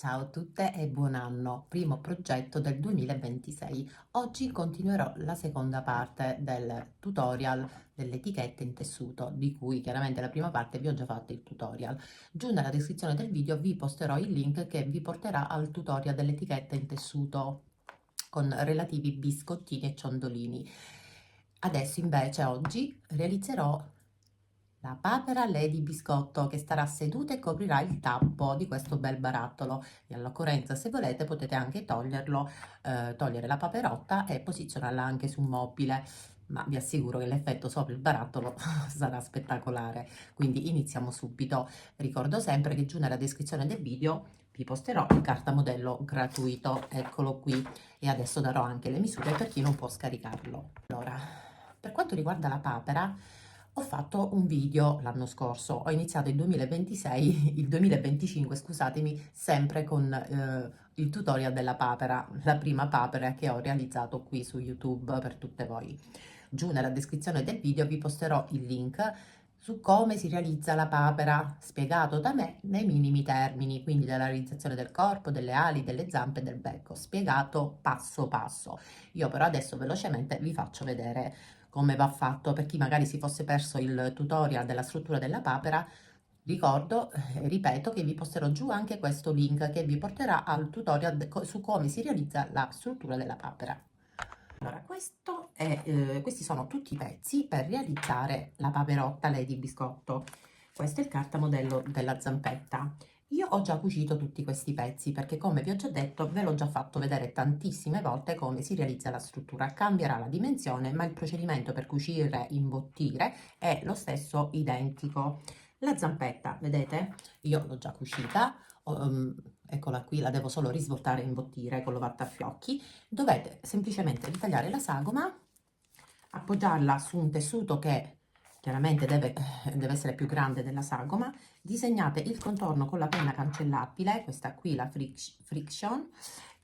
Ciao a tutte e buon anno, primo progetto del 2026. Oggi continuerò la seconda parte del tutorial delle etichette in tessuto, di cui chiaramente la prima parte vi ho già fatto il tutorial. Giù nella descrizione del video vi posterò il link che vi porterà al tutorial delle etichette in tessuto con relativi biscottini e ciondolini. Adesso invece oggi realizzerò la papera Lady Biscotto che starà seduta e coprirà il tappo di questo bel barattolo e all'occorrenza, se volete, potete anche togliere la paperotta e posizionarla anche su un mobile, ma vi assicuro che l'effetto sopra il barattolo sarà spettacolare. Quindi iniziamo subito. Ricordo sempre che giù nella descrizione del video vi posterò il cartamodello gratuito, eccolo qui, e adesso darò anche le misure per chi non può scaricarlo. Allora, per quanto riguarda la papera, ho fatto un video l'anno scorso, ho iniziato il 2026, il 2025, scusatemi, sempre con il tutorial della papera, la prima papera che ho realizzato qui su YouTube per tutte voi. Giù nella descrizione del video vi posterò il link su come si realizza la papera, spiegato da me nei minimi termini, quindi della realizzazione del corpo, delle ali, delle zampe e del becco, spiegato passo passo. Io però adesso velocemente vi faccio vedere come va fatto per chi magari si fosse perso il tutorial della struttura della papera. Ricordo, ripeto, che vi posterò giù anche questo link che vi porterà al tutorial su come si realizza la struttura della papera. Allora, questi sono tutti i pezzi per realizzare la paperotta Lady Biscotto. Questo è il cartamodello della zampetta. Io ho già cucito tutti questi pezzi perché, come vi ho già detto, ve l'ho già fatto vedere tantissime volte come si realizza la struttura. Cambierà la dimensione, ma il procedimento per cucire, imbottire è lo stesso identico. La zampetta, vedete? Io l'ho già cucita, eccola qui, la devo solo risvoltare e imbottire con l'ovattafiocchi. Dovete semplicemente ritagliare la sagoma, appoggiarla su un tessuto che chiaramente deve essere più grande della sagoma, disegnate il contorno con la penna cancellabile, questa qui la Friction,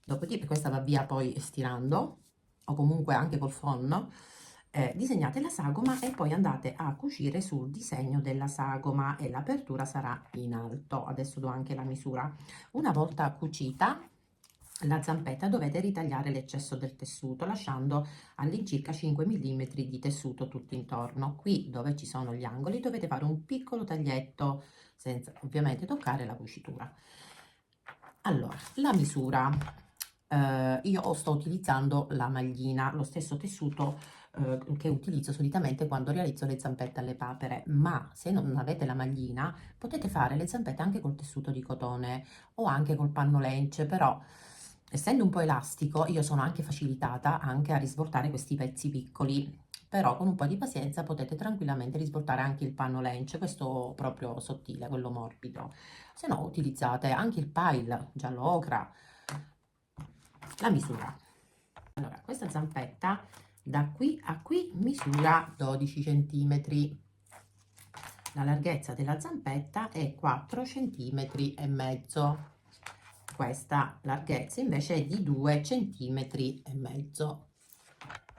dopodiché questa va via poi stirando, o comunque anche col phon, disegnate la sagoma e poi andate a cucire sul disegno della sagoma e l'apertura sarà in alto. Adesso do anche la misura. Una volta cucita la zampetta dovete ritagliare l'eccesso del tessuto lasciando all'incirca 5 mm di tessuto tutto intorno. Qui dove ci sono gli angoli dovete fare un piccolo taglietto senza ovviamente toccare la cucitura. Allora, la misura. Io sto utilizzando la maglina, lo stesso tessuto che utilizzo solitamente quando realizzo le zampette alle papere, ma se non avete la maglina potete fare le zampette anche col tessuto di cotone o anche col panno lence, però essendo un po' elastico io sono anche facilitata anche a risvoltare questi pezzi piccoli, però con un po' di pazienza potete tranquillamente risvoltare anche il panno lence, questo proprio sottile, quello morbido. Se no utilizzate anche il pile giallo ocra. La misura. Allora, questa zampetta da qui a qui misura 12 centimetri. La larghezza della zampetta è 4 centimetri e mezzo. Questa larghezza invece è di 2 centimetri e mezzo.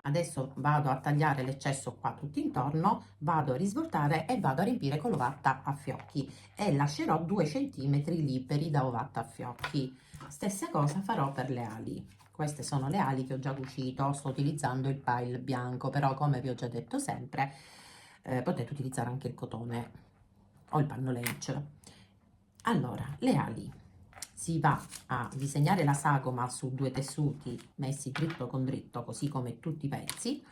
Adesso vado a tagliare l'eccesso qua tutto intorno, vado a risvoltare e vado a riempire con l'ovatta a fiocchi e lascerò 2 centimetri liberi da ovatta a fiocchi. Stessa cosa farò per le ali. Queste sono le ali che ho già cucito, sto utilizzando il pile bianco, però come vi ho già detto sempre, potete utilizzare anche il cotone o il panno lence. Allora, le ali. Si va a disegnare la sagoma su due tessuti messi dritto con dritto, così come tutti i pezzi.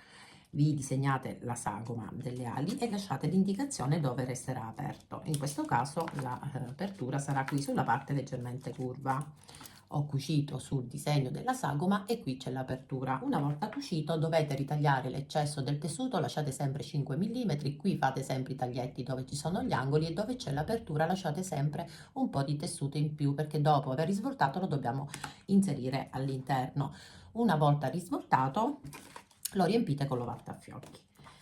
Vi disegnate la sagoma delle ali e lasciate l'indicazione dove resterà aperto. In questo caso l'apertura sarà qui sulla parte leggermente curva. Ho cucito sul disegno della sagoma e qui c'è l'apertura. Una volta cucito dovete ritagliare l'eccesso del tessuto, lasciate sempre 5 mm, qui fate sempre i taglietti dove ci sono gli angoli e dove c'è l'apertura lasciate sempre un po' di tessuto in più perché dopo aver risvoltato lo dobbiamo inserire all'interno. Una volta risvoltato lo riempite con l'ovattafiocchi.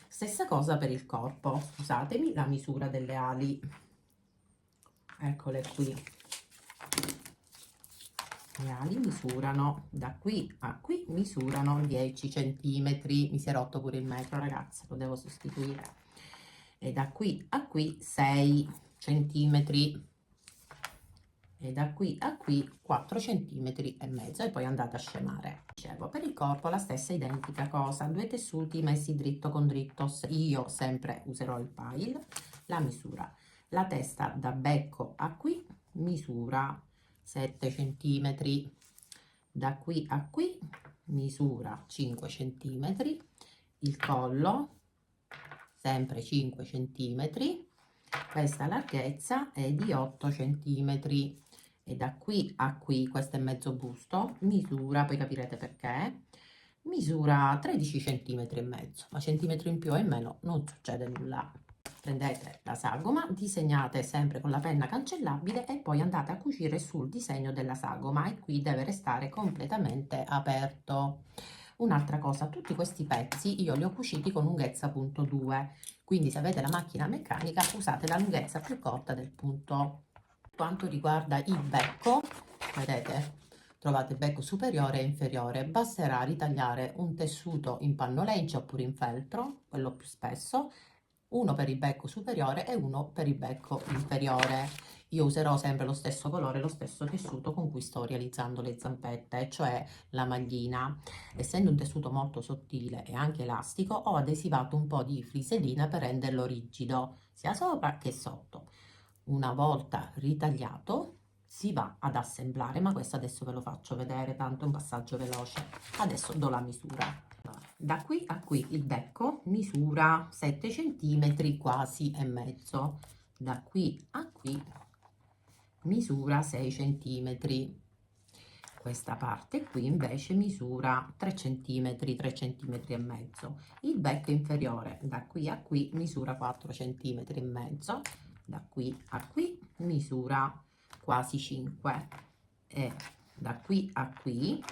Stessa cosa per il corpo, scusatemi, la misura delle ali, eccole qui. Le ali misurano da qui a qui, misurano 10 centimetri. Mi si è rotto pure il metro, ragazzi, lo devo sostituire. E da qui a qui 6 centimetri. e da qui a qui 4 centimetri e mezzo, e poi andate a scemare. Dicevo, per il corpo la stessa identica cosa, 2 tessuti messi dritto con dritto, io sempre userò il pile, la misura, la testa da becco a qui misura 7 centimetri, da qui a qui misura 5 centimetri, il collo sempre 5 centimetri, questa larghezza è di 8 centimetri, e da qui a qui, questo è mezzo busto, misura, poi capirete perché, misura 13 centimetri e mezzo, ma centimetri in più o in meno non succede nulla. Prendete la sagoma, disegnate sempre con la penna cancellabile e poi andate a cucire sul disegno della sagoma, e qui deve restare completamente aperto. Un'altra cosa, tutti questi pezzi io li ho cuciti con lunghezza punto 2, quindi se avete la macchina meccanica usate la lunghezza più corta del punto. Quanto riguarda il becco, vedete, trovate becco superiore e inferiore, basterà ritagliare un tessuto in pannolencio oppure in feltro, quello più spesso, uno per il becco superiore e uno per il becco inferiore. Io userò sempre lo stesso colore, lo stesso tessuto con cui sto realizzando le zampette, cioè la maglina. Essendo un tessuto molto sottile e anche elastico, ho adesivato un po' di flisellina per renderlo rigido, sia sopra che sotto. Una volta ritagliato, si va ad assemblare, ma questo adesso ve lo faccio vedere, tanto è un passaggio veloce. Adesso do la misura. Da qui a qui il becco misura 7 centimetri quasi e mezzo, da qui a qui misura 6 centimetri, questa parte qui invece misura 3 centimetri, 3 centimetri e mezzo. Il becco inferiore da qui a qui misura 4 centimetri e mezzo, da qui a qui misura quasi 5, e da qui a qui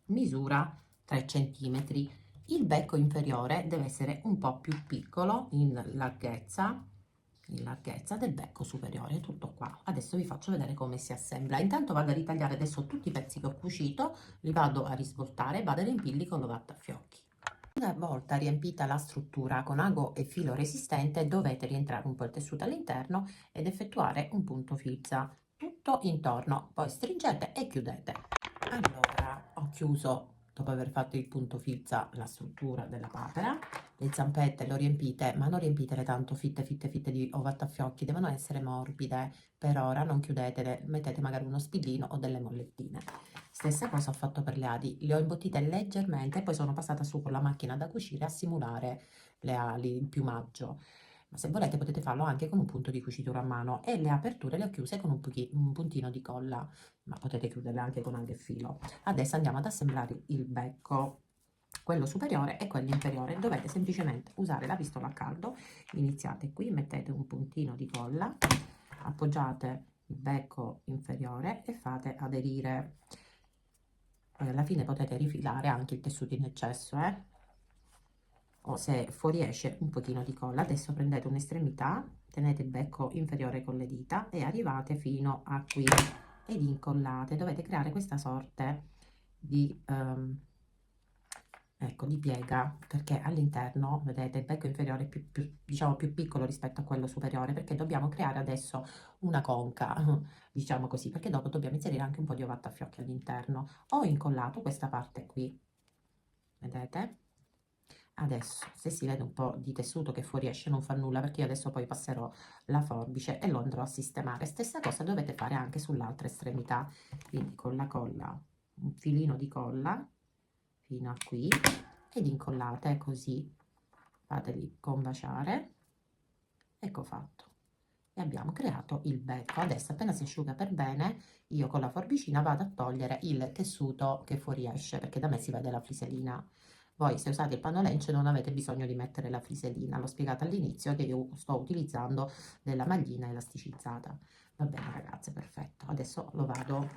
misura 3 centimetri. Il becco inferiore deve essere un po' più piccolo in larghezza del becco superiore, tutto qua. Adesso vi faccio vedere come si assembla. Intanto vado a ritagliare adesso tutti i pezzi che ho cucito, li vado a risvoltare e vado a riempirli con l'ovattafiocchi. Una volta riempita la struttura con ago e filo resistente, dovete rientrare un po' il tessuto all'interno ed effettuare un punto filza tutto intorno, poi stringete e chiudete. Allora, ho chiuso, dopo aver fatto il punto filza, la struttura della papera. Le zampette le ho riempite, ma non riempitele tanto fitte di ovattafiocchi, devono essere morbide. Per ora non chiudetele, mettete magari uno spillino o delle mollettine. Stessa cosa ho fatto per le ali, le ho imbottite leggermente e poi sono passata su con la macchina da cucire a simulare le ali, il piumaggio. Ma se volete potete farlo anche con un punto di cucitura a mano, e le aperture le ho chiuse con un puntino di colla, ma potete chiuderle anche con aghe e filo. Adesso andiamo ad assemblare il becco, quello superiore e quello inferiore. Dovete semplicemente usare la pistola a caldo, iniziate qui, mettete un puntino di colla, appoggiate il becco inferiore e fate aderire. Poi alla fine potete rifilare anche il tessuto in eccesso, o se fuoriesce un pochino di colla. Adesso prendete un'estremità, tenete il becco inferiore con le dita e arrivate fino a qui ed incollate. Dovete creare questa sorte di ecco, di piega, perché all'interno vedete il becco inferiore è diciamo più piccolo rispetto a quello superiore, perché dobbiamo creare adesso una conca, diciamo così, perché dopo dobbiamo inserire anche un po' di ovattafiocchi all'interno. Ho incollato questa parte qui, vedete? Adesso, se si vede un po' di tessuto che fuoriesce non fa nulla, perché io adesso poi passerò la forbice e lo andrò a sistemare. Stessa cosa dovete fare anche sull'altra estremità, quindi con la colla, un filino di colla fino a qui, ed incollate così, fateli combaciare. Ecco fatto, e abbiamo creato il becco. Adesso appena si asciuga per bene, io con la forbicina vado a togliere il tessuto che fuoriesce, perché da me si vede la frisellina. Voi se usate il pannolencio non avete bisogno di mettere la frisellina, l'ho spiegato all'inizio che io sto utilizzando della maglina elasticizzata. Va bene ragazze, perfetto. Adesso lo vado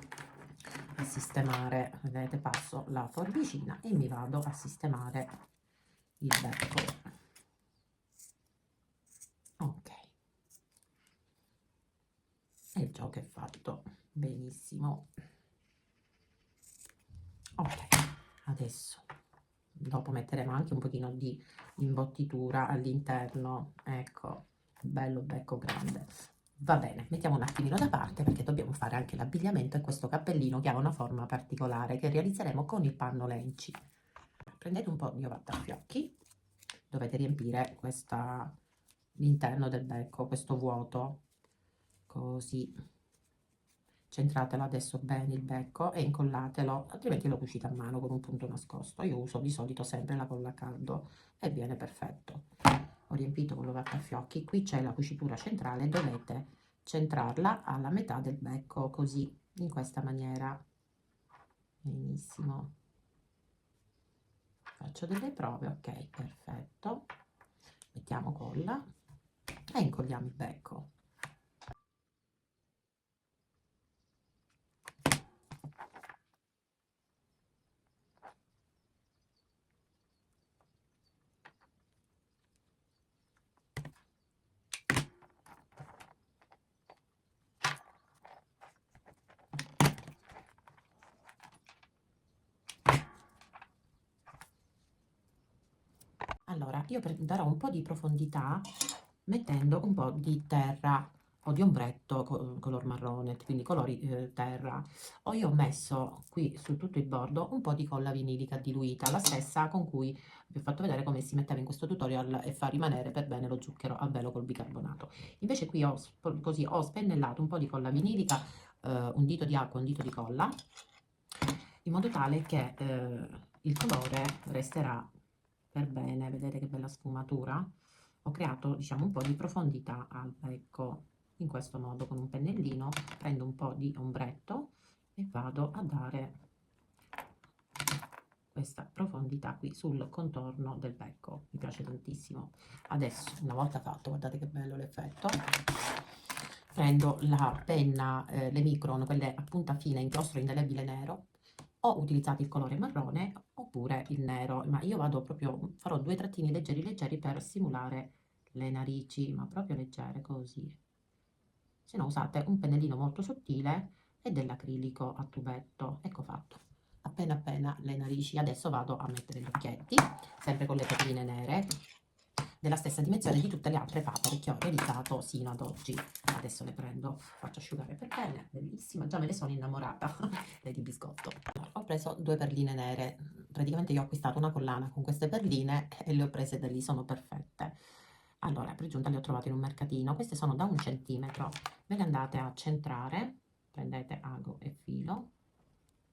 a sistemare, vedete, passo la forbicina e mi vado a sistemare il becco. Ok, e il gioco è fatto benissimo. Ok, adesso dopo metteremo anche un pochino di imbottitura all'interno, ecco, bello becco grande. Va bene, mettiamo un attimino da parte perché dobbiamo fare anche l'abbigliamento e questo cappellino che ha una forma particolare che realizzeremo con il panno Lenci. Prendete un po' di ovattafiocchi, dovete riempire l'interno del becco, questo vuoto, così. Centratelo adesso bene il becco e incollatelo, altrimenti lo cucite a mano con un punto nascosto. Io uso di solito sempre la colla a caldo e viene perfetto. Ho riempito con l'ovattafiocchi, qui c'è la cucitura centrale, dovete centrarla alla metà del becco, così, in questa maniera. Benissimo. Faccio delle prove, ok, perfetto. Mettiamo colla e incolliamo il becco. Allora, io darò un po' di profondità mettendo un po' di terra o di ombretto color marrone, quindi colori terra. Io ho messo qui su tutto il bordo un po' di colla vinilica diluita, la stessa con cui vi ho fatto vedere come si metteva in questo tutorial e fa rimanere per bene lo zucchero a velo col bicarbonato. Invece qui così ho spennellato un po' di colla vinilica, un dito di acqua, un dito di colla, in modo tale che il colore resterà per bene. Vedete che bella sfumatura? Ho creato, diciamo, un po' di profondità al becco. In questo modo, con un pennellino, prendo un po' di ombretto e vado a dare questa profondità qui sul contorno del becco. Mi piace tantissimo. Adesso, una volta fatto, guardate che bello l'effetto, prendo la penna, le Micron, quelle a punta fine, inchiostro indelebile nero. Ho utilizzato il colore marrone oppure il nero, ma io vado proprio, farò due trattini leggeri leggeri per simulare le narici, ma proprio leggere così. Se no usate un pennellino molto sottile e dell'acrilico a tubetto. Ecco fatto. Appena appena le narici. Adesso vado a mettere gli occhietti, sempre con le perline nere, della stessa dimensione di tutte le altre papere che ho realizzato sino ad oggi. Adesso le prendo, faccio asciugare per bene, bellissima, già me ne sono innamorata, di biscotto. Allora, ho preso due perline nere, praticamente io ho acquistato una collana con queste perline e le ho prese da lì, sono perfette. Allora, per giunta le ho trovate in un mercatino, queste sono da 1 centimetro, ve le andate a centrare, prendete ago e filo,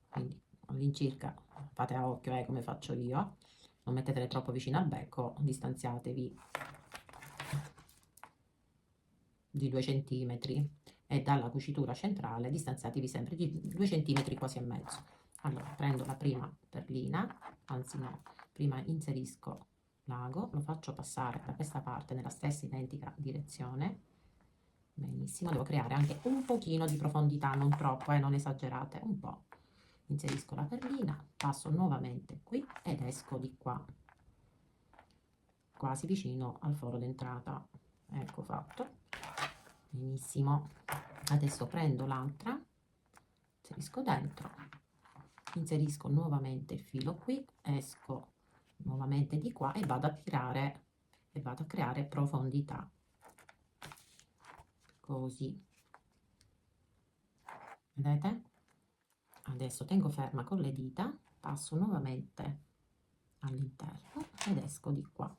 quindi all'incirca fate a occhio come faccio io, non mettetele troppo vicino al becco, distanziatevi di 2 centimetri e dalla cucitura centrale distanziatevi sempre di 2 centimetri quasi e mezzo. Allora prendo la prima perlina, anzi no, prima inserisco l'ago, lo faccio passare da questa parte nella stessa identica direzione. Benissimo, devo creare anche un pochino di profondità, non troppo, non esagerate, un po'. Inserisco la perlina, passo nuovamente qui ed esco di qua, quasi vicino al foro d'entrata. Ecco fatto. Benissimo. Adesso prendo l'altra, inserisco dentro, inserisco nuovamente il filo qui, esco nuovamente di qua e vado a tirare e vado a creare profondità. Così. Vedete? Adesso tengo ferma con le dita, passo nuovamente all'interno ed esco di qua.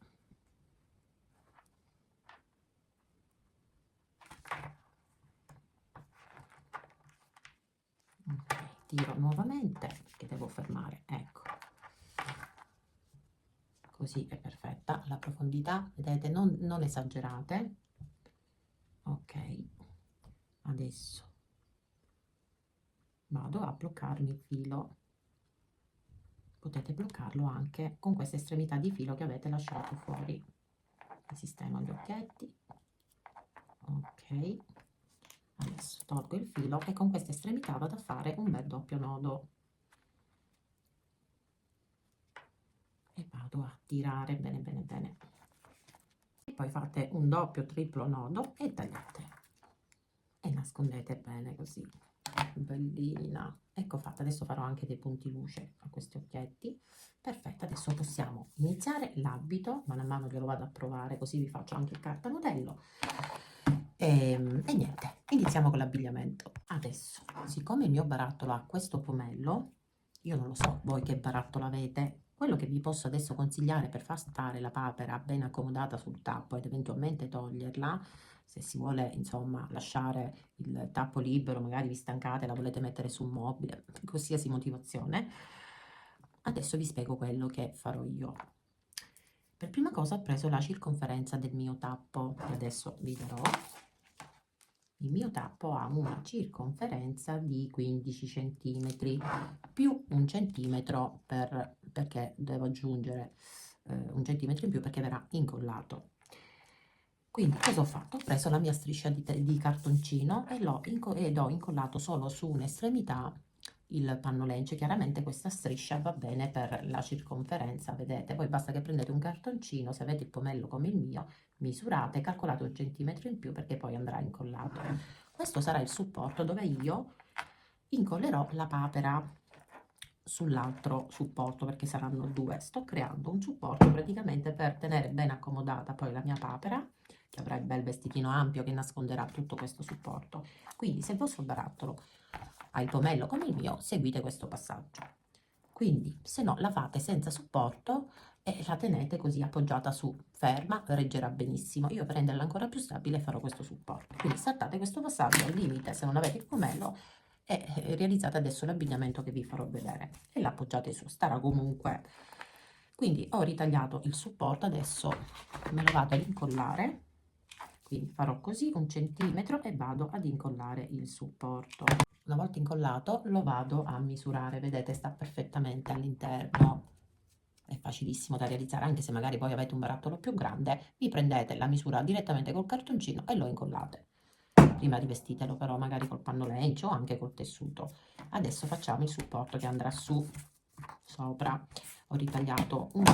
Okay, tiro nuovamente perché devo fermare, ecco. Così è perfetta la profondità, vedete, non esagerate. Ok, adesso vado a bloccarmi il filo. Potete bloccarlo anche con questa estremità di filo che avete lasciato fuori. Sistemo gli occhietti. Ok, adesso tolgo il filo e con questa estremità vado a fare un bel doppio nodo e vado a tirare bene bene bene e poi fate un doppio triplo nodo e tagliate e nascondete bene così. Bellina, ecco fatta. Adesso farò anche dei punti luce a questi occhietti. Perfetto, adesso possiamo iniziare l'abito, mano a mano glielo vado a provare così vi faccio anche il cartamodello E niente, iniziamo con l'abbigliamento. Adesso, siccome il mio barattolo ha questo pomello, io non lo so voi che barattolo avete, quello che vi posso adesso consigliare per far stare la papera ben accomodata sul tappo ed eventualmente toglierla, se si vuole insomma lasciare il tappo libero, magari vi stancate, la volete mettere su un mobile, qualsiasi motivazione, adesso vi spiego quello che farò io. Per prima cosa ho preso la circonferenza del mio tappo, che adesso vi darò. Il mio tappo ha una circonferenza di 15 centimetri più un centimetro perché devo aggiungere un centimetro in più perché verrà incollato. Quindi cosa ho fatto? Ho preso la mia striscia di cartoncino ed ho incollato solo su un'estremità il pannolencio. Chiaramente questa striscia va bene per la circonferenza, vedete? Poi basta che prendete un cartoncino, se avete il pomello come il mio, misurate, calcolate un centimetro in più perché poi andrà incollato. Questo sarà il supporto dove io incollerò la papera sull'altro supporto perché saranno due. Sto creando un supporto praticamente per tenere ben accomodata poi la mia papera, che avrà il bel vestitino ampio che nasconderà tutto questo supporto. Quindi se il vostro barattolo ha il pomello come il mio, seguite questo passaggio. Quindi se no la fate senza supporto e la tenete così appoggiata su, ferma, reggerà benissimo. Io per renderla ancora più stabile farò questo supporto. Quindi saltate questo passaggio al limite se non avete il pomello e realizzate adesso l'abbigliamento che vi farò vedere e l'appoggiate su, starà comunque. Quindi ho ritagliato il supporto, adesso me lo vado ad incollare, quindi farò così un centimetro e vado ad incollare il supporto. Una volta incollato lo vado a misurare, vedete sta perfettamente all'interno, è facilissimo da realizzare, anche se magari poi avete un barattolo più grande, vi prendete la misura direttamente col cartoncino e lo incollate. Prima rivestitelo però magari col pannolencio o anche col tessuto. Adesso facciamo il supporto che andrà su sopra. Ho ritagliato una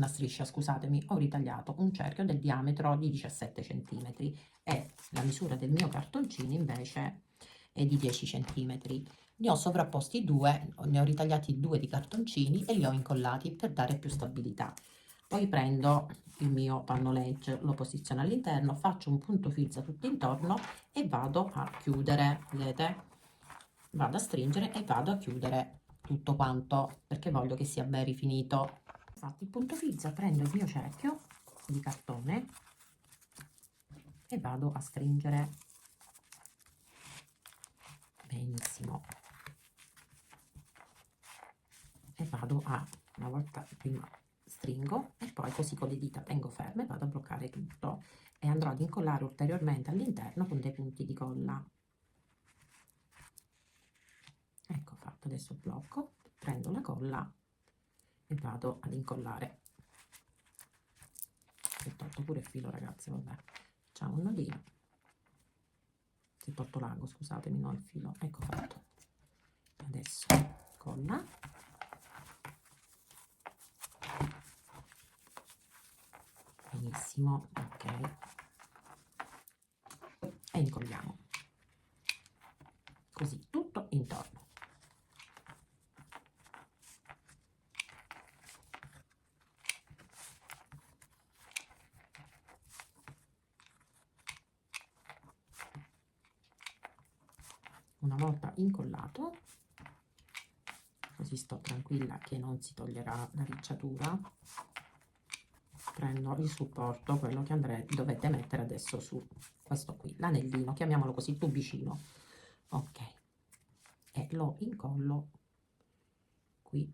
striscia, scusatemi, ho ritagliato un cerchio del diametro di 17 cm e la misura del mio cartoncino invece è di 10 cm. Ne ho sovrapposti due, ne ho ritagliati due di cartoncini e li ho incollati per dare più stabilità. Poi prendo il mio pannolencio, lo posiziono all'interno, faccio un punto filza tutto intorno e vado a chiudere, vedete? Vado a stringere e vado a chiudere tutto quanto perché voglio che sia ben rifinito. Infatti il punto filza, prendo il mio cerchio di cartone e vado a stringere benissimo e vado a, una volta prima stringo e poi così con le dita tengo ferme, vado a bloccare tutto e andrò ad incollare ulteriormente all'interno con dei punti di colla. Ecco fatto, adesso blocco, prendo la colla e vado ad incollare. Si è tolto pure il filo ragazzi, vabbè, facciamo un nodino, si è tolto l'ago, scusatemi, no il filo, ecco fatto. Adesso colla, benissimo, ok, e incolliamo così tutto intorno. Una volta incollato, così sto tranquilla che non si toglierà la ricciatura, prendo il supporto, quello che dovete mettere adesso su questo qui, l'anellino, chiamiamolo così, tubicino, ok, e lo incollo qui.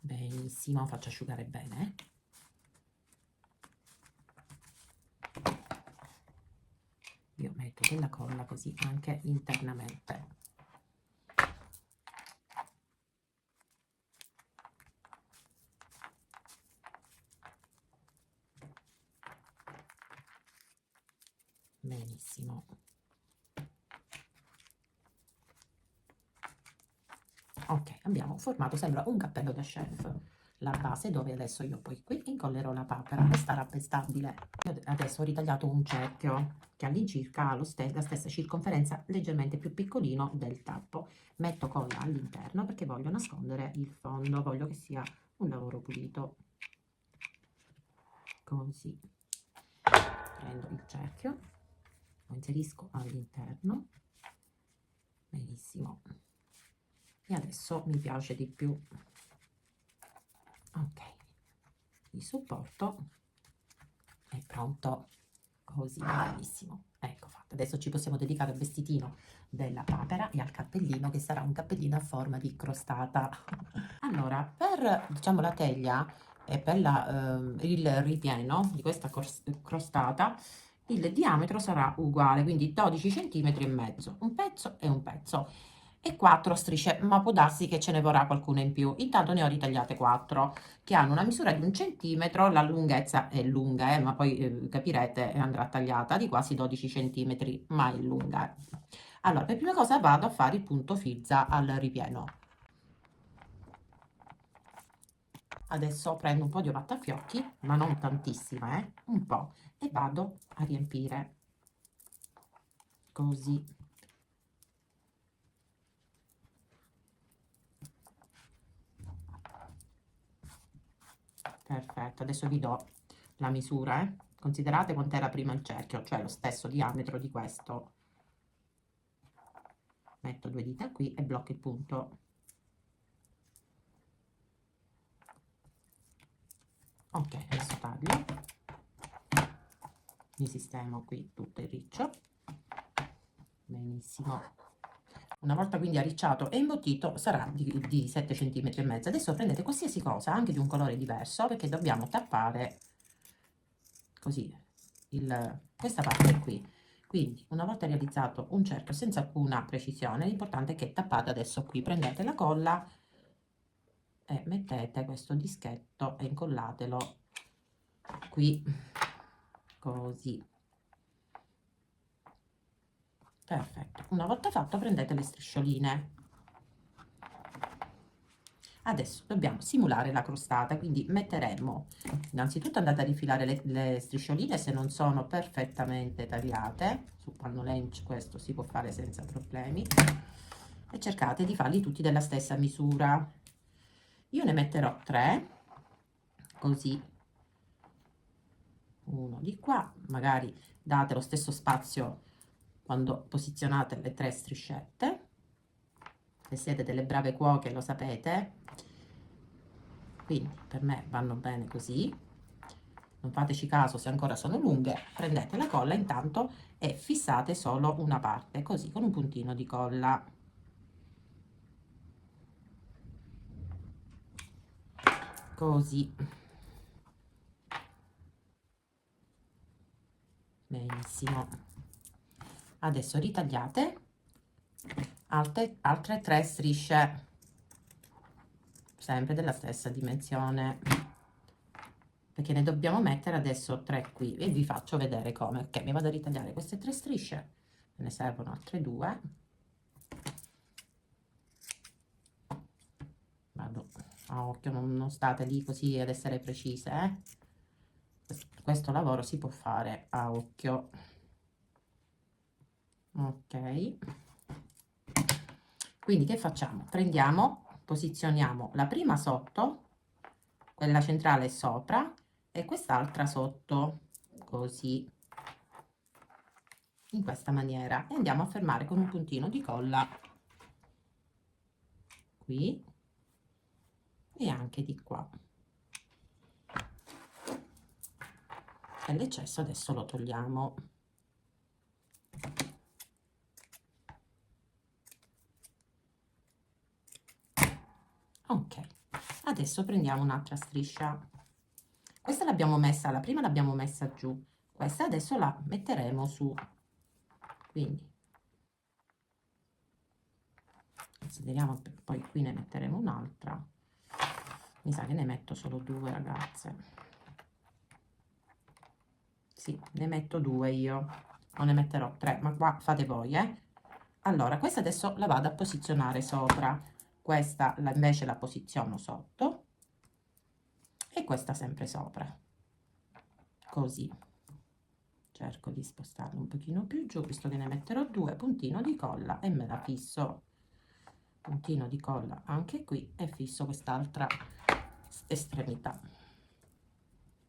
Benissimo, faccio asciugare bene. Io metto della colla così anche internamente. Benissimo. Ok, abbiamo formato, sembra un cappello da chef. la base, dove adesso io poi qui incollerò la papera e starà ben stabile. Io adesso ho ritagliato un cerchio che all'incirca ha la stessa circonferenza, leggermente più piccolino del tappo. Metto colla all'interno perché voglio nascondere il fondo, voglio che sia un lavoro pulito. Così prendo il cerchio, lo inserisco all'interno, benissimo, e adesso mi piace di più. Ok, il supporto è pronto, così, benissimo, ecco fatto. Adesso ci possiamo dedicare al vestitino della papera e al cappellino, che sarà un cappellino a forma di crostata. Allora, per, diciamo, la teglia e per il ripieno di questa crostata, il diametro sarà uguale, quindi 12 centimetri e mezzo, un pezzo e un pezzo, e 4 strisce, ma può darsi che ce ne vorrà qualcuna in più. Intanto ne ho ritagliate 4 che hanno una misura di 1 centimetro, la lunghezza è lunga, ma poi capirete, andrà tagliata di quasi 12 centimetri, ma è lunga. Allora, per prima cosa vado a fare il punto filza al ripieno. Adesso prendo un po' di ovattafiocchi, ma non tantissima, un po', e vado a riempire così. Perfetto, adesso vi do la misura, considerate quant'era prima il cerchio, cioè lo stesso diametro di questo. Metto 2 dita qui e blocco il punto. Ok, adesso taglio, mi sistemo qui tutto il riccio, benissimo. Una volta quindi arricciato e imbottito sarà di 7 cm e mezzo. Adesso prendete qualsiasi cosa, anche di un colore diverso, perché dobbiamo tappare così questa parte qui. Quindi una volta realizzato un cerchio senza alcuna precisione, l'importante è che tappate adesso qui, prendete la colla e mettete questo dischetto e incollatelo qui, così. Perfetto. Una volta fatto prendete le striscioline. Adesso dobbiamo simulare la crostata, quindi metteremo, innanzitutto andate a rifilare le striscioline se non sono perfettamente tagliate, su panno lench questo si può fare senza problemi, e cercate di farli tutti della stessa misura. Io ne metterò 3, così, uno di qua, magari date lo stesso spazio quando posizionate le 3 striscette, se siete delle brave cuoche lo sapete, quindi per me vanno bene così. Non fateci caso se ancora sono lunghe, prendete la colla intanto e fissate solo una parte, così, con un puntino di colla. Così. Benissimo. Adesso ritagliate altre 3 strisce, sempre della stessa dimensione, perché ne dobbiamo mettere adesso 3 qui e vi faccio vedere come. Ok, mi vado a ritagliare queste 3 strisce, me ne servono altre 2. Vado a occhio, non state lì così ad essere precise, questo lavoro si può fare a occhio. Ok, quindi che facciamo? Prendiamo, posizioniamo la prima sotto, quella centrale sopra e quest'altra sotto, così, in questa maniera, e andiamo a fermare con un puntino di colla qui e anche di qua, e l'eccesso adesso lo togliamo. Ok, adesso prendiamo un'altra striscia, questa l'abbiamo messa, la prima l'abbiamo messa giù, questa adesso la metteremo su, quindi consideriamo, poi qui ne metteremo un'altra, mi sa che ne metto solo 2 ragazze, sì, ne metto 2 io, o ne metterò 3, ma qua fate voi, allora questa adesso la vado a posizionare sopra, questa invece la posiziono sotto, e questa sempre sopra, così. Cerco di spostarlo un pochino più giù, visto che ne metterò due, puntino di colla e me la fisso, puntino di colla anche qui e fisso quest'altra estremità.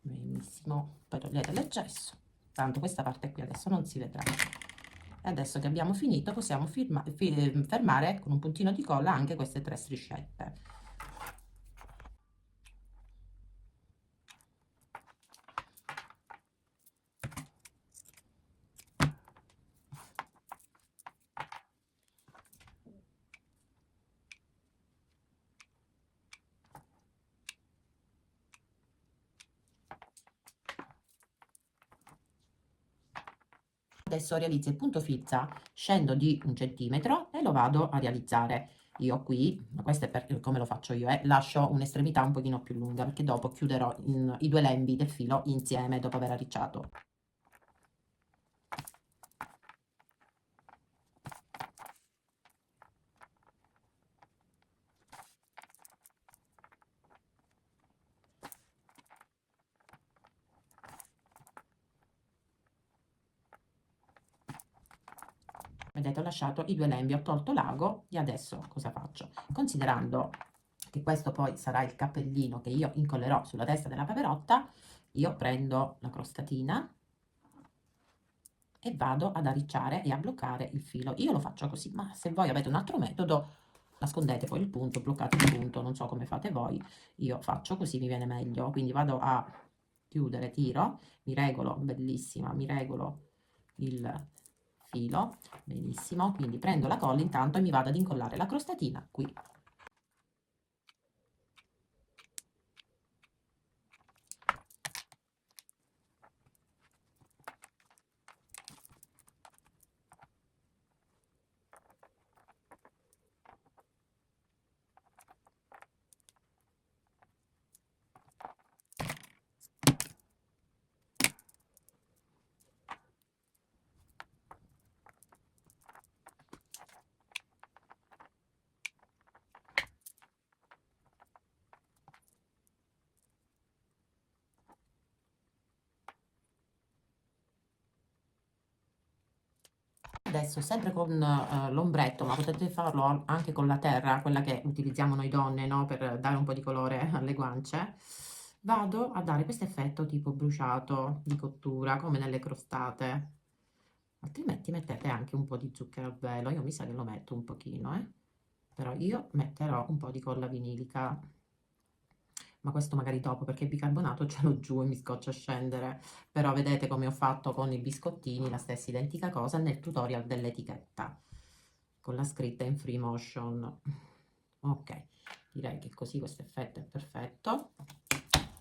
Benissimo, poi togliete l'eccesso, tanto questa parte qui adesso non si vedrà. E adesso che abbiamo finito possiamo fermare con un puntino di colla anche queste 3 striscette. Adesso realizzo il punto filza, scendo di 1 centimetro e lo vado a realizzare. Io qui, ma questo è per come lo faccio io, lascio un'estremità un pochino più lunga perché dopo chiuderò i due lembi del filo insieme dopo aver arricciato. Vedete, ho lasciato i due lembi, ho tolto l'ago e adesso cosa faccio? Considerando che questo poi sarà il cappellino che io incollerò sulla testa della paperotta, io prendo la crostatina e vado ad arricciare e a bloccare il filo. Io lo faccio così, ma se voi avete un altro metodo, nascondete poi il punto, bloccate il punto, non so come fate voi, io faccio così, mi viene meglio. Quindi vado a chiudere, tiro, mi regolo, bellissima, mi regolo il filo, benissimo, quindi prendo la colla intanto e mi vado ad incollare la crostatina qui. Adesso sempre con l'ombretto, ma potete farlo anche con la terra, quella che utilizziamo noi donne, no? Per dare un po' di colore alle guance, vado a dare questo effetto tipo bruciato di cottura, come nelle crostate. Altrimenti mettete anche un po' di zucchero a velo, io mi sa che lo metto un pochino, però io metterò un po' di colla vinilica, ma questo magari dopo perché il bicarbonato ce l'ho giù e mi scoccia a scendere. Però vedete come ho fatto con i biscottini, la stessa identica cosa nel tutorial dell'etichetta con la scritta in free motion. Ok, direi che così questo effetto è perfetto.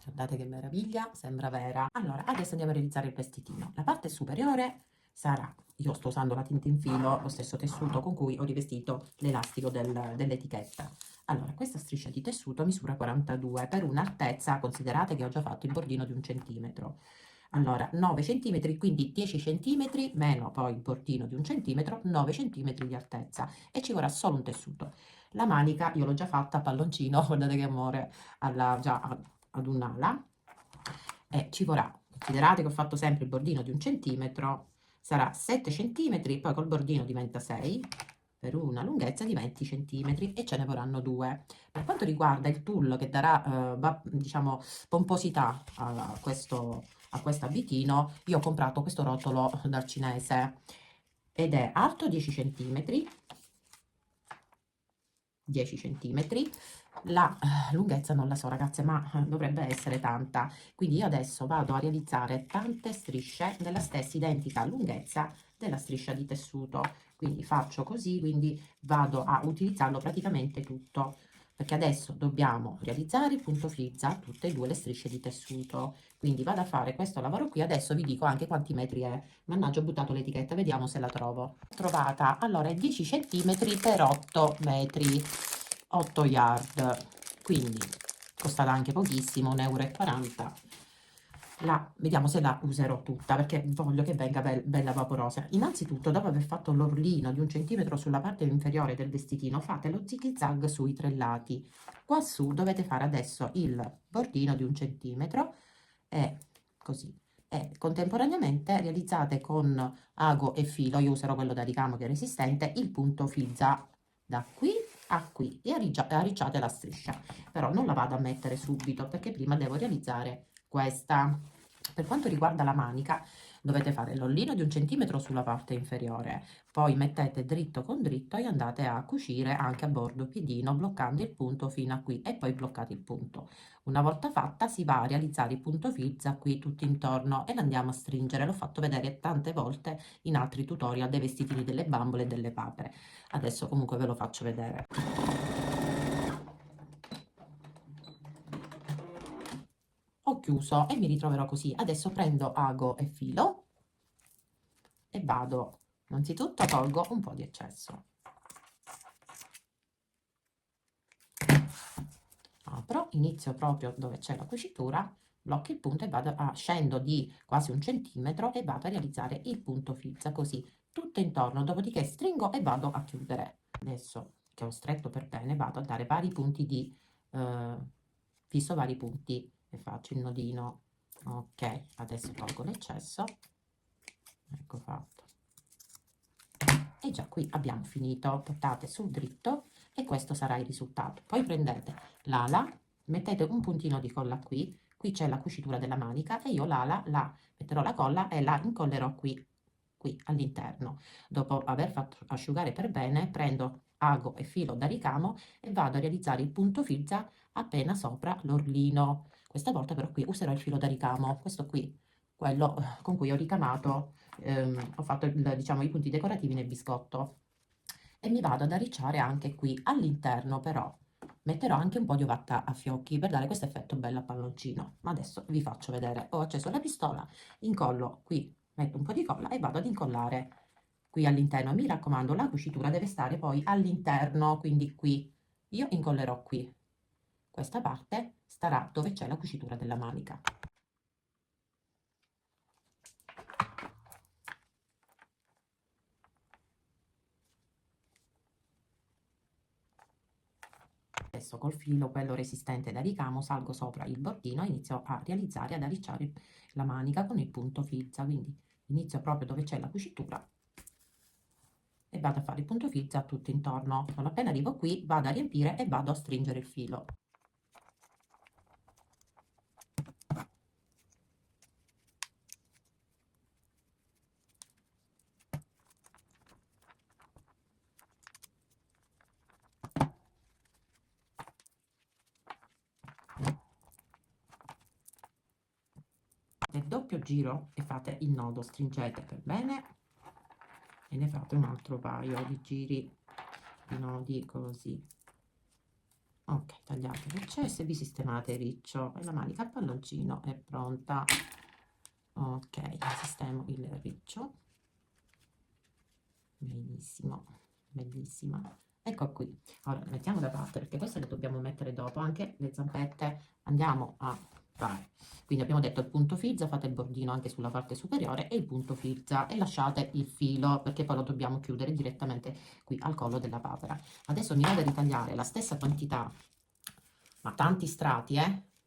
Guardate che meraviglia, sembra vera. Allora adesso andiamo a realizzare il vestitino. La parte superiore sarà, io sto usando la tinta in filo, lo stesso tessuto con cui ho rivestito l'elastico dell'etichetta. Allora, questa striscia di tessuto misura 42 per un'altezza, considerate che ho già fatto il bordino di 1 centimetro. Allora, 9 centimetri, quindi 10 centimetri meno poi il bordino di 1 centimetro, 9 centimetri di altezza e ci vorrà solo un tessuto. La manica io l'ho già fatta a palloncino, guardate che amore, già ad un'ala e ci vorrà, considerate che ho fatto sempre il bordino di 1 centimetro, sarà 7 centimetri, poi col bordino diventa 6 per una lunghezza di 20 centimetri e ce ne vorranno 2. Per quanto riguarda il tulle che darà, diciamo, pomposità a questo abitino, io ho comprato questo rotolo dal cinese ed è alto 10 centimetri, 10 centimetri. La lunghezza non la so ragazze, ma dovrebbe essere tanta, quindi io adesso vado a realizzare tante strisce della stessa identica lunghezza della striscia di tessuto, quindi faccio così, quindi vado a utilizzarlo praticamente tutto, perché adesso dobbiamo realizzare il punto frizza tutte e due le strisce di tessuto, quindi vado a fare questo lavoro qui. Adesso vi dico anche quanti metri è, mannaggia ho buttato l'etichetta, vediamo se la trovo. Trovata, allora è 10 centimetri per 8 metri, 8 yard, quindi costata anche pochissimo, 1,40 euro. Vediamo se la userò tutta perché voglio che venga bella vaporosa. Innanzitutto, dopo aver fatto l'orlino di 1 centimetro sulla parte inferiore del vestitino, fate lo zig zag sui 3 lati, Qua su dovete fare adesso il bordino di 1 centimetro e così, e contemporaneamente realizzate con ago e filo, io userò quello da ricamo che è resistente, il punto filza da qui a qui e arricciate la striscia. Però non la vado a mettere subito perché prima devo realizzare questa. Per quanto riguarda la manica, dovete fare l'ollino di 1 centimetro sulla parte inferiore, poi mettete dritto con dritto e andate a cucire anche a bordo piedino bloccando il punto fino a qui e poi bloccate il punto. Una volta fatta si va a realizzare il punto filza qui tutto intorno e l'andiamo a stringere. L'ho fatto vedere tante volte in altri tutorial dei vestitini delle bambole e delle papere. Adesso comunque ve lo faccio vedere. Ho chiuso e mi ritroverò così. Adesso prendo ago e filo e vado, innanzitutto tolgo un po' di eccesso. Apro, inizio proprio dove c'è la cucitura, blocco il punto e vado a scendo di quasi 1 centimetro e vado a realizzare il punto filza così tutto intorno, dopodiché stringo e vado a chiudere. Adesso che ho stretto per bene vado a dare vari punti di fisso vari punti e faccio il nodino. Ok, adesso tolgo l'eccesso, ecco fatto. E già qui abbiamo finito, portate sul dritto e questo sarà il risultato. Poi prendete l'ala, mettete un puntino di colla qui, qui c'è la cucitura della manica e io l'ala la metterò la colla e la incollerò qui, qui all'interno. Dopo aver fatto asciugare per bene, prendo ago e filo da ricamo e vado a realizzare il punto filza appena sopra l'orlino. Questa volta però qui userò il filo da ricamo, questo qui, quello con cui ho ricamato, ho fatto diciamo, i punti decorativi nel biscotto e mi vado ad arricciare anche qui all'interno, però metterò anche un po' di ovatta a fiocchi per dare questo effetto bello a palloncino. Ma adesso vi faccio vedere. Ho acceso la pistola, incollo qui, metto un po' di colla e vado ad incollare qui all'interno. Mi raccomando, la cucitura deve stare poi all'interno, quindi qui. Io incollerò qui. Questa parte starà dove c'è la cucitura della manica. Adesso col filo, quello resistente da ricamo, salgo sopra il bordino e inizio a realizzare, ad arricciare la manica con il punto filza. Quindi inizio proprio dove c'è la cucitura e vado a fare il punto filza tutto intorno. Non appena arrivo qui vado a riempire e vado a stringere il filo. Nel doppio giro e fate il nodo, stringete per bene e ne fate un altro paio di giri di nodi così. Ok, tagliate l'eccesso e vi sistemate il riccio e la manica a palloncino è pronta. Ok, sistemo il riccio. Benissimo, bellissima. Ecco qui. Ora le mettiamo da parte perché queste le dobbiamo mettere dopo. Anche le zampette andiamo a fare. Quindi abbiamo detto il punto filza, fate il bordino anche sulla parte superiore e il punto filza e lasciate il filo perché poi lo dobbiamo chiudere direttamente qui al collo della papera. Adesso mi vado a ritagliare la stessa quantità, ma tanti strati,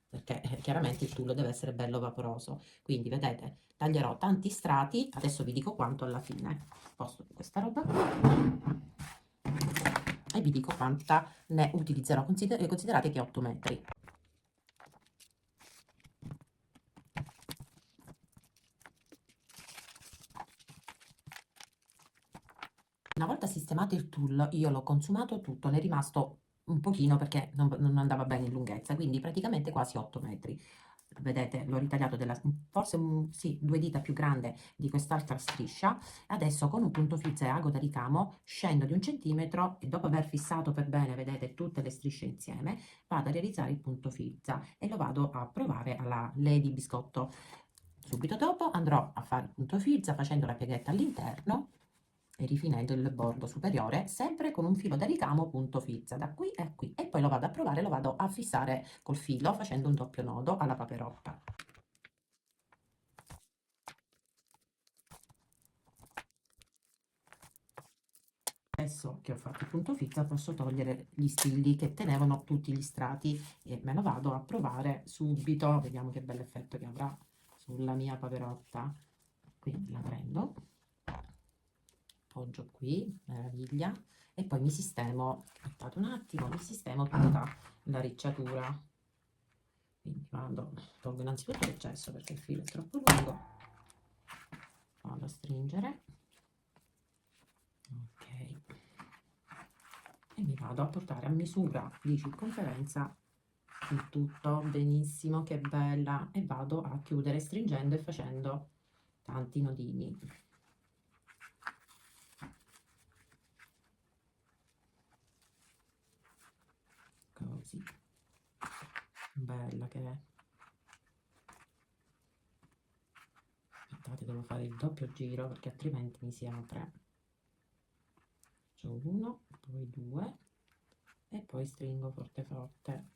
perché chiaramente il tullo deve essere bello vaporoso. Quindi vedete, taglierò tanti strati, adesso vi dico quanto alla fine. Posto questa roba e vi dico quanta ne utilizzerò. Considerate che 8 metri. Una volta sistemato il tulle, io l'ho consumato tutto, ne è rimasto un pochino perché non andava bene in lunghezza, quindi praticamente quasi 8 metri. Vedete, l'ho ritagliato forse sì, 2 dita più grande di quest'altra striscia. Adesso con un punto filza e ago da ricamo scendo di 1 centimetro e dopo aver fissato per bene, vedete, tutte le strisce insieme, vado a realizzare il punto filza e lo vado a provare alla Lady Biscotto. Subito dopo andrò a fare il punto filza facendo la pieghetta all'interno e rifinendo il bordo superiore sempre con un filo da ricamo punto filza da qui a qui e poi lo vado a provare, lo vado a fissare col filo facendo un doppio nodo alla paperotta. adesso che ho fatto il punto fissa posso togliere gli stilli che tenevano tutti gli strati e me lo vado a provare subito. Vediamo che bel effetto che avrà sulla mia paperotta. Quindi la prendo, appoggio qui, meraviglia, e poi mi sistemo, aspettate un attimo, mi sistemo tutta la ricciatura. Quindi tolgo innanzitutto l'eccesso perché il filo è troppo lungo, vado a stringere, ok, e mi vado a portare a misura di circonferenza il tutto. Benissimo, che bella, e vado a chiudere stringendo e facendo tanti nodini. Così, bella che è. Aspettate, devo fare il doppio giro perché altrimenti mi si apre. Faccio uno, poi due e poi stringo forte forte.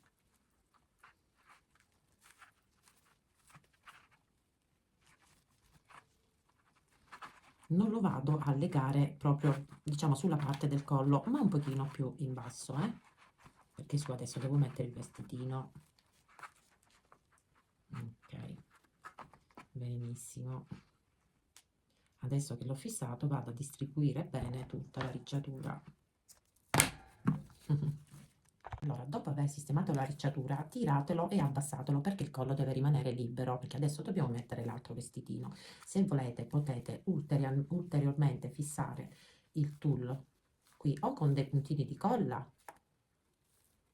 Non lo vado a legare proprio, diciamo, sulla parte del collo, ma un pochino più in basso, perché su adesso devo mettere il vestitino. Ok, benissimo. Adesso che l'ho fissato vado a distribuire bene tutta la ricciatura. Allora, dopo aver sistemato la ricciatura, tiratelo e abbassatelo perché il collo deve rimanere libero, perché adesso dobbiamo mettere l'altro vestitino. Se volete potete ulteriormente fissare il tulle qui o con dei puntini di colla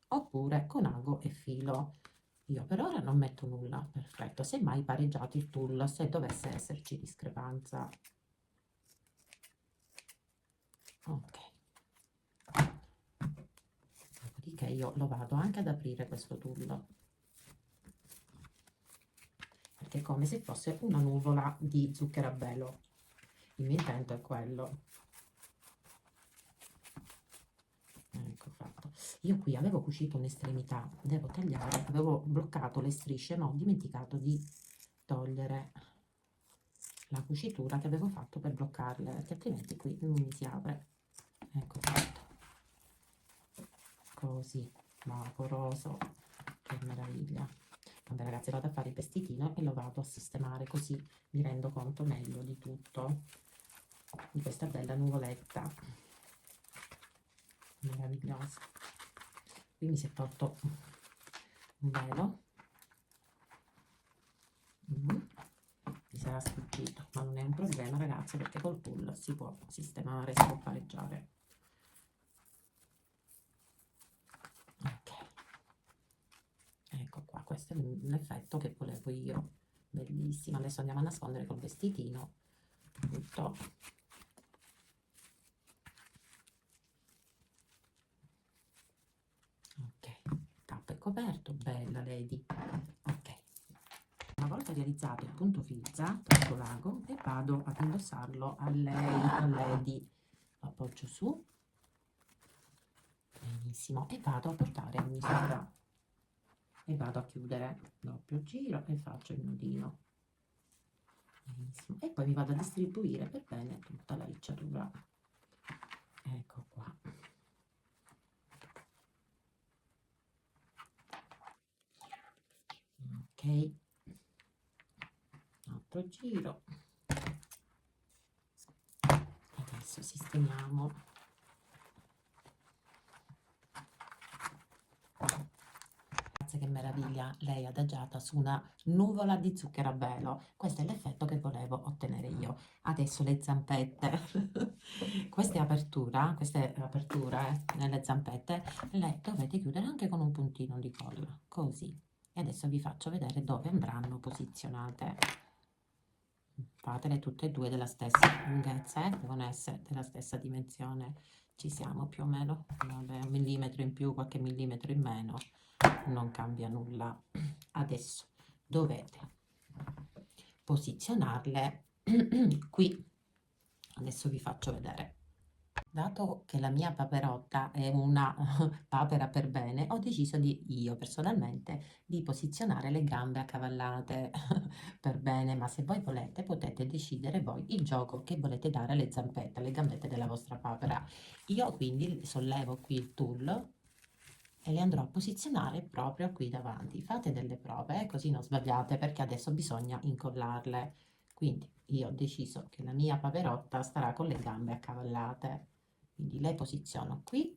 oppure con ago e filo. Io per ora non metto nulla, perfetto, semmai pareggiate il tulle se dovesse esserci discrepanza. Ok. Dopodiché io lo vado anche ad aprire questo tulle, perché è come se fosse una nuvola di zucchero a velo. Il mio intento è quello. Ecco fatto. Io qui avevo cucito un'estremità, devo tagliare, avevo bloccato le strisce ma ho dimenticato di togliere la cucitura che avevo fatto per bloccarle, perché altrimenti qui non mi si apre. Ecco fatto. Così, vaporoso, che meraviglia. Vabbè ragazzi, vado a fare il vestitino e lo vado a sistemare, così mi rendo conto meglio di tutto, di questa bella nuvoletta meravigliosa. Qui mi si è tolto un velo, mi sarà sfuggito, ma non è un problema ragazzi, perché col tulle si può sistemare, si può pareggiare. Ok, ecco qua, questo è l'effetto che volevo io, bellissimo. Adesso andiamo a nascondere col vestitino tutto. Ok, tappo e coperto, bella lady. Ok, una volta realizzato il punto fissa, tolgo l'ago e vado ad indossarlo a lady. Lo appoggio su, benissimo, e vado a portare a misura e vado a chiudere, doppio giro e faccio il nodino. Benissimo. E poi mi vado a distribuire per bene tutta la ricciatura. Ecco qua. Ok, altro giro. Adesso sistemiamo. Che meraviglia, lei è adagiata su una nuvola di zucchero a velo. Questo è l'effetto che volevo ottenere io. Adesso le zampette. Queste aperture nelle zampette le dovete chiudere anche con un puntino di colla, così. E adesso vi faccio vedere dove andranno posizionate. Fatele tutte e due della stessa lunghezza, devono essere della stessa dimensione. Ci siamo più o meno. Vabbè, un millimetro in più, qualche millimetro in meno, non cambia nulla. Adesso dovete posizionarle qui. Adesso vi faccio vedere. Dato che la mia paperotta è una papera per bene, ho deciso io personalmente di posizionare le gambe accavallate per bene, ma se voi volete potete decidere voi il gioco che volete dare alle zampette, alle gambette della vostra papera. Io quindi sollevo qui il tool e le andrò a posizionare proprio qui davanti. Fate delle prove, così non sbagliate, perché adesso bisogna incollarle. Quindi io ho deciso che la mia paperotta starà con le gambe accavallate. Quindi le posiziono qui,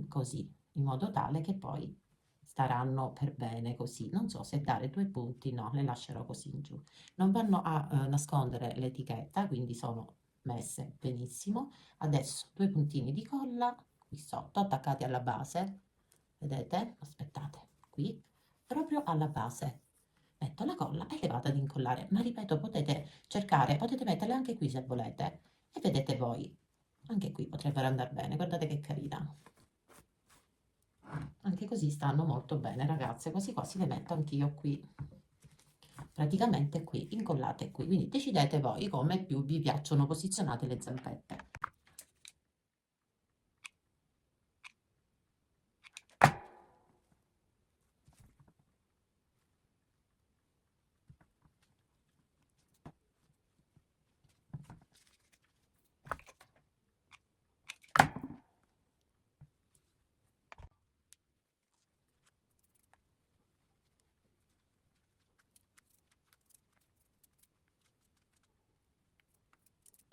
così, in modo tale che poi staranno per bene così. Non so se dare 2 punti, no, le lascerò così in giù. Non vanno a nascondere l'etichetta, quindi sono messe benissimo. Adesso 2 puntini di colla qui sotto, attaccati alla base. Vedete? Aspettate, qui, proprio alla base. Metto la colla e le vado ad incollare. Ma ripeto, potete cercare, potete metterle anche qui se volete. E vedete voi. Anche qui potrebbero andare bene. Guardate che carina. Anche così stanno molto bene, ragazze. Quasi quasi le metto anch'io qui. Praticamente qui, incollate qui. Quindi decidete voi come più vi piacciono posizionate le zampette.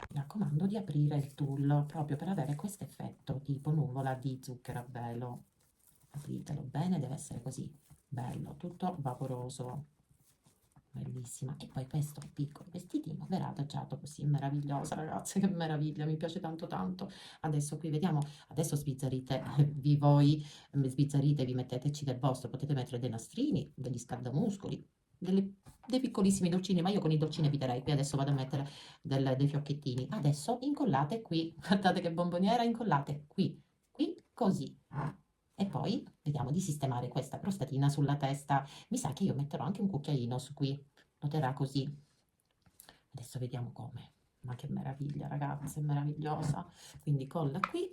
Mi raccomando di aprire il tool proprio per avere questo effetto tipo nuvola di zucchero a velo. Apritelo bene, deve essere così, bello, tutto vaporoso, bellissima. E poi questo piccolo vestitino verrà adagiato così, meravigliosa ragazze, che meraviglia, mi piace tanto tanto. Adesso qui vediamo, adesso sbizzarrite sbizzarite, vi metteteci del vostro, potete mettere dei nastrini, degli scaldamuscoli, dei piccolissimi dolcini, ma io con i dolcini eviterei. Qui adesso vado a mettere dei fiocchettini. Adesso incollate qui, guardate che bomboniera, incollate qui così. E poi vediamo di sistemare questa crostatina sulla testa. Mi sa che io metterò anche un cucchiaino su qui, noterà così. Adesso vediamo come. Ma che meraviglia, ragazze, è meravigliosa. Quindi colla qui.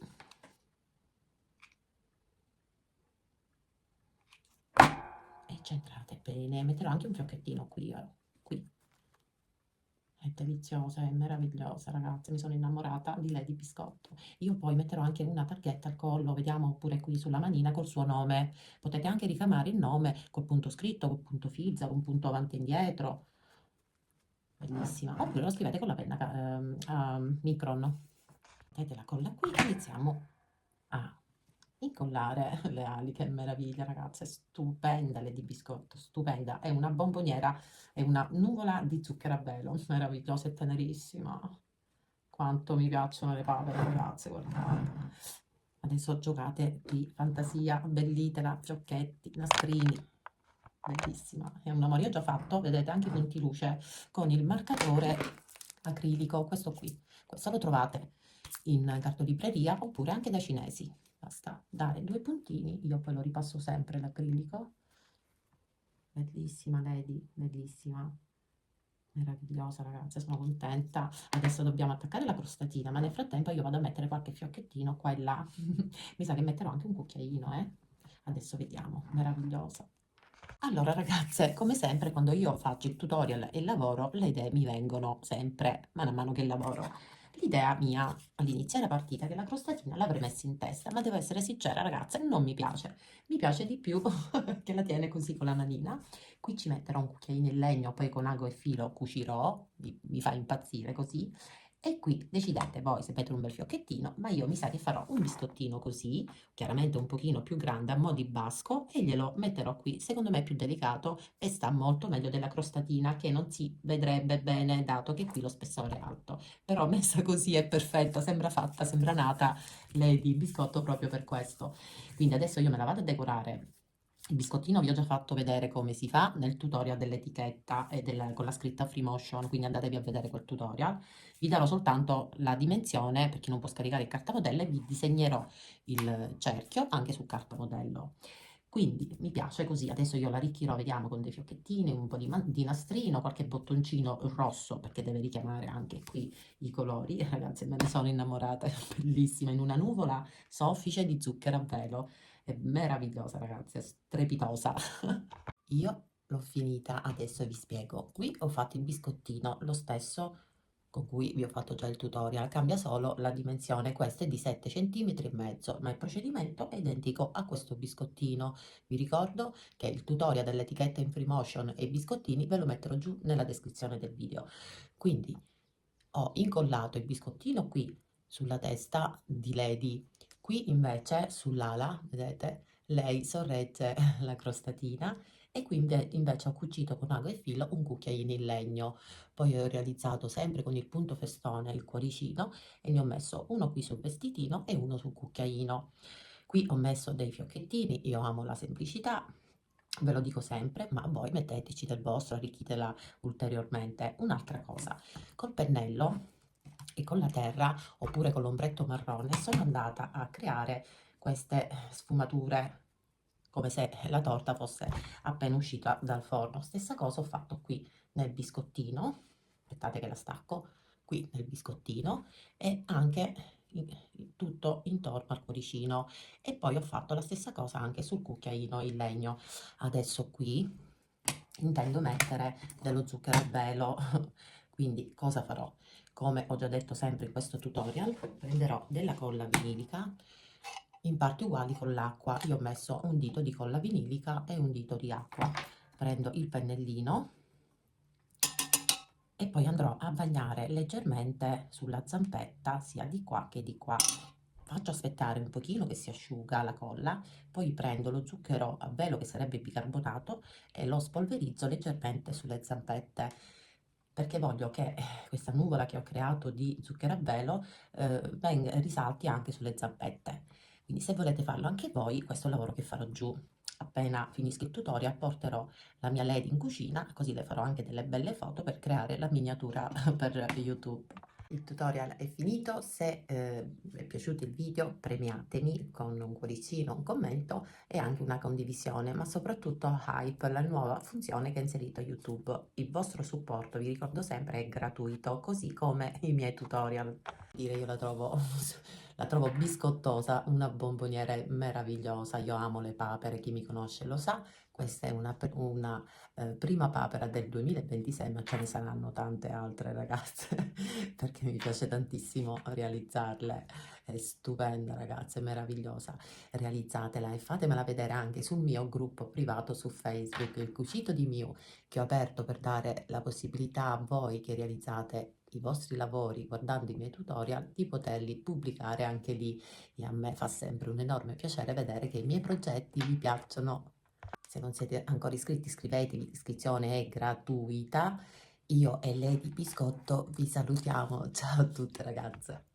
E centrate bene. Metterò anche un fiocchettino qui, qui. È deliziosa, è meravigliosa, ragazze. Mi sono innamorata di lei di biscotto. Io poi metterò anche una targhetta al collo, vediamo, oppure qui sulla manina col suo nome. Potete anche ricamare il nome col punto scritto, col punto fizza, con un punto avanti e indietro. Bellissima. Oppure lo scrivete con la penna a micron. Mettete la colla qui e iniziamo a incollare le ali. Che meraviglia, ragazze, stupenda Lady Biscotto, stupenda. È una bomboniera, è una nuvola di zucchero a velo, meravigliosa e tenerissima. Quanto mi piacciono le papere, ragazze, guardate. Adesso giocate di fantasia, bellitela, fiocchetti, nastrini. Bellissima, è un amore. Io ho già fatto, vedete, anche i punti luce con il marcatore acrilico, questo qui. Questo lo trovate in cartolibreria oppure anche dai cinesi. Basta dare 2 puntini, io poi lo ripasso sempre l'acrilico. Bellissima Lady, bellissima, meravigliosa ragazze, sono contenta. Adesso dobbiamo attaccare la crostatina, ma nel frattempo io vado a mettere qualche fiocchettino qua e là. Mi sa che metterò anche un cucchiaino, Adesso vediamo, meravigliosa. Allora ragazze, come sempre quando io faccio il tutorial e lavoro, le idee mi vengono sempre mano a mano che lavoro. L'idea mia all'inizio era partita che la crostatina l'avrei messa in testa, ma devo essere sincera ragazze, non mi piace. Mi piace di più che la tiene così con la manina. Qui ci metterò un cucchiaino in legno, poi con ago e filo cucirò, mi fa impazzire così. E qui decidete voi se mettere un bel fiocchettino, ma io mi sa che farò un biscottino così, chiaramente un pochino più grande a mo' di basco, e glielo metterò qui. Secondo me è più delicato e sta molto meglio della crostatina, che non si vedrebbe bene dato che qui lo spessore è alto. Però messa così è perfetta, sembra fatta, sembra nata Lady Biscotto proprio per questo. Quindi adesso io me la vado a decorare. Il biscottino vi ho già fatto vedere come si fa nel tutorial dell'etichetta e con la scritta Free Motion, quindi andatevi a vedere quel tutorial. Vi darò soltanto la dimensione per chi non può scaricare il cartamodello e vi disegnerò il cerchio anche su carta modello. Quindi mi piace così. Adesso io la arricchirò, vediamo, con dei fiocchettini, un po' di nastrino, qualche bottoncino rosso, perché deve richiamare anche qui i colori. Ragazzi, me ne sono innamorata, è bellissima, in una nuvola soffice di zucchero a velo. È meravigliosa, ragazzi, è strepitosa. Io l'ho finita, adesso vi spiego. Qui ho fatto il biscottino, lo stesso con cui vi ho fatto già il tutorial, cambia solo la dimensione, questo è di 7 cm e mezzo, ma il procedimento è identico a questo biscottino. Vi ricordo che il tutorial dell'etichetta in Freemotion e i biscottini ve lo metterò giù nella descrizione del video. Quindi ho incollato il biscottino qui sulla testa di Lady, qui invece sull'ala, vedete, lei sorregge la crostatina e qui invece ho cucito con ago e filo un cucchiaino in legno. Poi ho realizzato sempre con il punto festone il cuoricino e ne ho messo uno qui sul vestitino e uno sul cucchiaino. Qui ho messo dei fiocchettini, io amo la semplicità, ve lo dico sempre, ma voi metteteci del vostro, arricchitela ulteriormente. Un'altra cosa, col pennello e con la terra oppure con l'ombretto marrone sono andata a creare queste sfumature come se la torta fosse appena uscita dal forno. Stessa cosa ho fatto qui nel biscottino, aspettate che la stacco, qui nel biscottino e anche tutto intorno al cuoricino e poi ho fatto la stessa cosa anche sul cucchiaino in legno. Adesso qui intendo mettere dello zucchero a velo, quindi cosa farò? Come ho già detto sempre in questo tutorial, prenderò della colla vinilica in parti uguali con l'acqua. Io ho messo un dito di colla vinilica e un dito di acqua. Prendo il pennellino e poi andrò a bagnare leggermente sulla zampetta sia di qua che di qua. Faccio aspettare un pochino che si asciuga la colla, poi prendo lo zucchero a velo che sarebbe bicarbonato e lo spolverizzo leggermente sulle zampette perché voglio che questa nuvola che ho creato di zucchero a velo risalti anche sulle zampette. Quindi se volete farlo anche voi, questo è un lavoro che farò giù. Appena finisco il tutorial porterò la mia Lady in cucina, così le farò anche delle belle foto per creare la miniatura per YouTube. Il tutorial è finito, se vi è piaciuto il video premiatemi con un cuoricino, un commento e anche una condivisione, ma soprattutto hype, la nuova funzione che ha inserito YouTube. Il vostro supporto, vi ricordo sempre, è gratuito, così come i miei tutorial. Io la trovo biscottosa, una bomboniera meravigliosa, io amo le papere, chi mi conosce lo sa, questa è una prima papera del 2026, ma ce ne saranno tante altre ragazze, perché mi piace tantissimo realizzarle, è stupenda ragazze, è meravigliosa, realizzatela e fatemela vedere anche sul mio gruppo privato su Facebook, il Cucito di Miu, che ho aperto per dare la possibilità a voi che realizzate i vostri lavori guardando i miei tutorial di poterli pubblicare anche lì e a me fa sempre un enorme piacere vedere che i miei progetti vi piacciono. Se non siete ancora iscritti, iscrivetevi, l'iscrizione è gratuita. Io e Lady Biscotto vi salutiamo. Ciao a tutte ragazze.